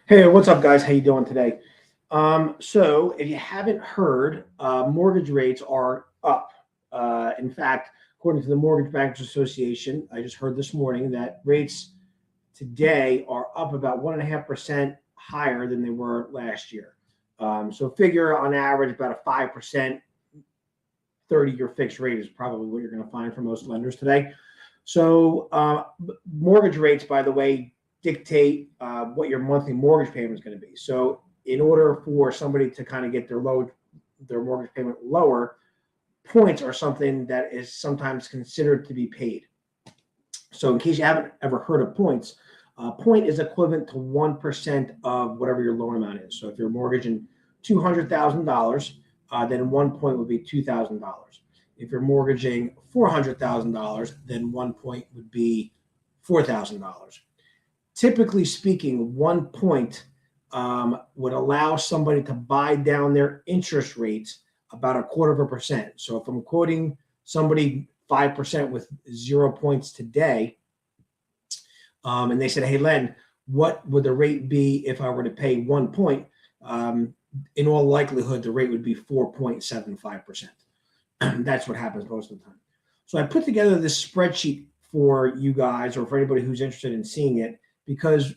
Hey, what's up, guys? How you doing today? So, if you haven't heard, mortgage rates are up. In fact, according to the Mortgage Bankers Association, I just heard this morning that rates today are up about 1.5% higher than they were last year. So, figure on average about a 5% 30-year fixed rate is probably what you're going to find for most lenders today. So, mortgage rates, by the way, dictate what your monthly mortgage payment is going to be. So, in order for somebody to kind of get their mortgage payment lower, points are something that is sometimes considered to be paid. So, in case you haven't ever heard of points, point is equivalent to 1% of whatever your loan amount is. So, if you're mortgaging $200,000, then 1 point would be $2,000. If you're mortgaging $400,000, then 1 point would be $4,000. Typically speaking, 1 point would allow somebody to buy down their interest rates about 1/4%. So if I'm quoting somebody 5% with 0 points today, and they said, "Hey, Len, what would the rate be if I were to pay 1 point?" In all likelihood, the rate would be 4.75%. That's what happens most of the time. So I put together this spreadsheet for you guys, or for anybody who's interested in seeing it, because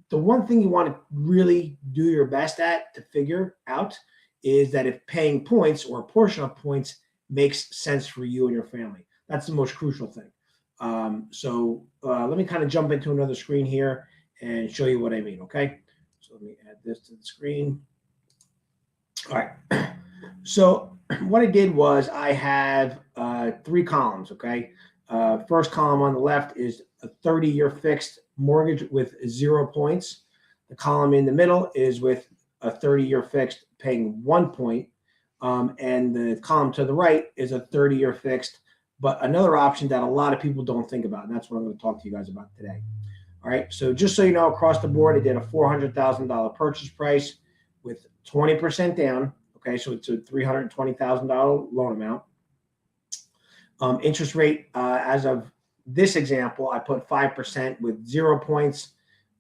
the one thing you want to really do your best at to figure out is that if paying points or a portion of points makes sense for you and your family. That's the most crucial thing. Let me kind of jump into another screen here and show you what I mean, okay? So let me add this to the screen. All right. So what I did was I have 3 columns, okay? First column on the left is a 30-year fixed mortgage with 0 points. The column in the middle is with a 30-year fixed paying 1 point. And the column to the right is a 30-year fixed, but another option that a lot of people don't think about. And that's what I'm going to talk to you guys about today. All right. So just so you know, across the board, I did a $400,000 purchase price with 20% down. Okay. So it's a $320,000 loan amount. Interest rate, as of this example, I put 5% with 0 points.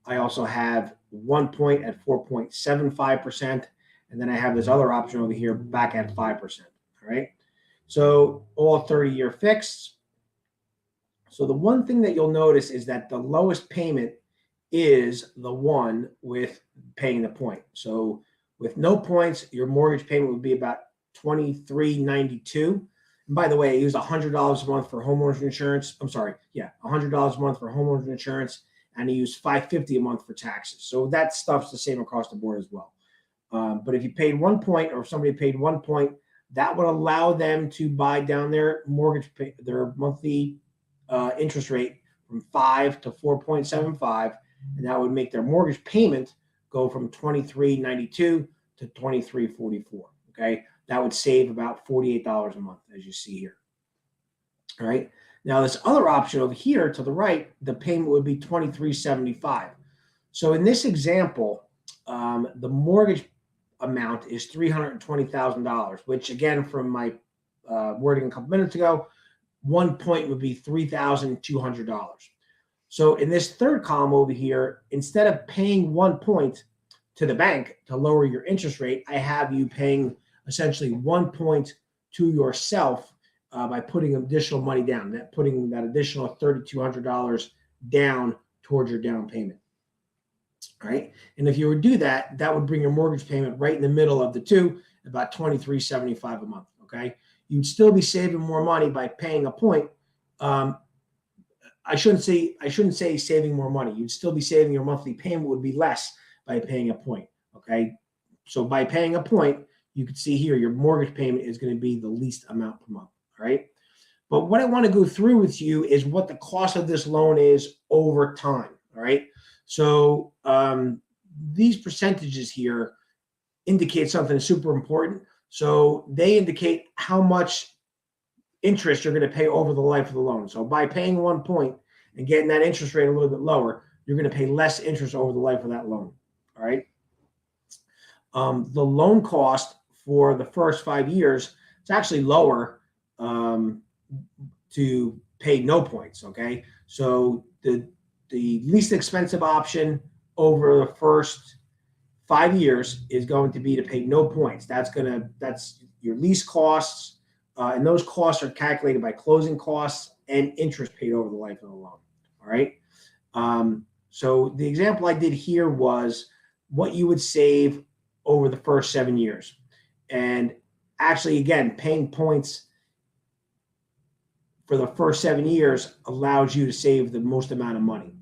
I also have 1 point at 4.75%. And then I have this other option over here back at 5%. All right. So all 30-year fixed. So the one thing that you'll notice is that the lowest payment is the one with paying the point. So with no points, your mortgage payment would be about $23.92. And by the way, I use $100 a month for homeowners insurance. I'm sorry, yeah, $100 a month for homeowners insurance, and I use $550 a month for taxes. So that stuff's the same across the board as well. But if you paid 1 point, or if somebody paid 1 point, that would allow them to buy down their their monthly interest rate from 5 to 4.75, and that would make their mortgage payment go from $23.92 to $23.44. Okay, that would save about $48 a month, as you see here. All right. Now this other option over here to the right, the payment would be $23.75. So in this example, the mortgage amount is $320,000, which again, from my wording a couple minutes ago, 1 point would be $3,200. So in this third column over here, instead of paying 1 point to the bank to lower your interest rate, I have you paying essentially 1 point to yourself by putting additional money down, putting that additional $3,200 down towards your down payment. All right. And if you would do that, that would bring your mortgage payment right in the middle of the two, about $23.75 a month. Okay. You'd still be saving more money by paying a point. I shouldn't say saving more money. You'd still be saving. Your monthly payment would be less by paying a point. Okay. So by paying a point, you can see here your mortgage payment is going to be the least amount per month. All right. But what I want to go through with you is what the cost of this loan is over time. All right. So these percentages here indicate something super important. So they indicate how much interest you're going to pay over the life of the loan. So by paying 1 point and getting that interest rate a little bit lower, you're going to pay less interest over the life of that loan. All right. The loan cost for the first 5 years, it's actually lower to pay no points. Okay. So the least expensive option over the first 5 years is going to be to pay no points. That's your lease costs, and those costs are calculated by closing costs and interest paid over the life of the loan. All right. So the example I did here was what you would save over the first 7 years. And actually, again, paying points for the first 7 years allows you to save the most amount of money.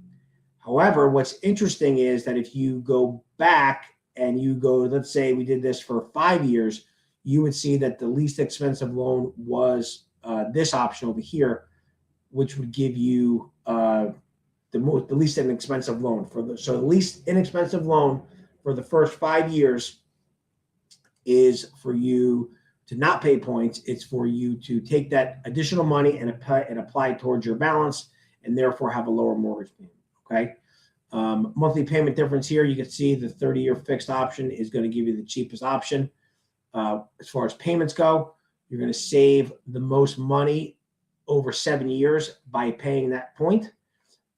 However, what's interesting is that if you go back and you go, let's say we did this for 5 years, you would see that the least expensive loan was this option over here, which would give you the least inexpensive loan so the least inexpensive loan for the first 5 years is for you to not pay points. It's for you to take that additional money and apply it towards your balance, and therefore have a lower mortgage payment. Okay. Monthly payment difference here, you can see the 30-year fixed option is going to give you the cheapest option. As far as payments go, you're going to save the most money over 7 years by paying that point.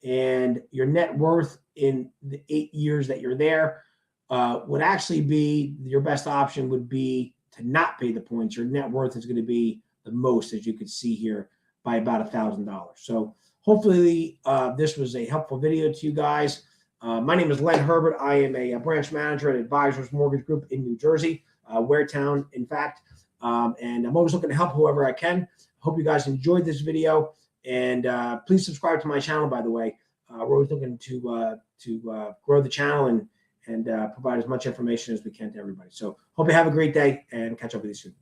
And your net worth in the 8 years that you're there would actually be your best option would be to not pay the points. Your net worth is going to be the most, as you can see here, by about $1,000. So hopefully this was a helpful video to you guys. My name is Len Herbert. I am a branch manager at Advisors Mortgage Group in New Jersey, Waretown, in fact. And I'm always looking to help whoever I can. Hope you guys enjoyed this video. And please subscribe to my channel, by the way. We're always looking to grow the channel and provide as much information as we can to everybody. So hope you have a great day and catch up with you soon.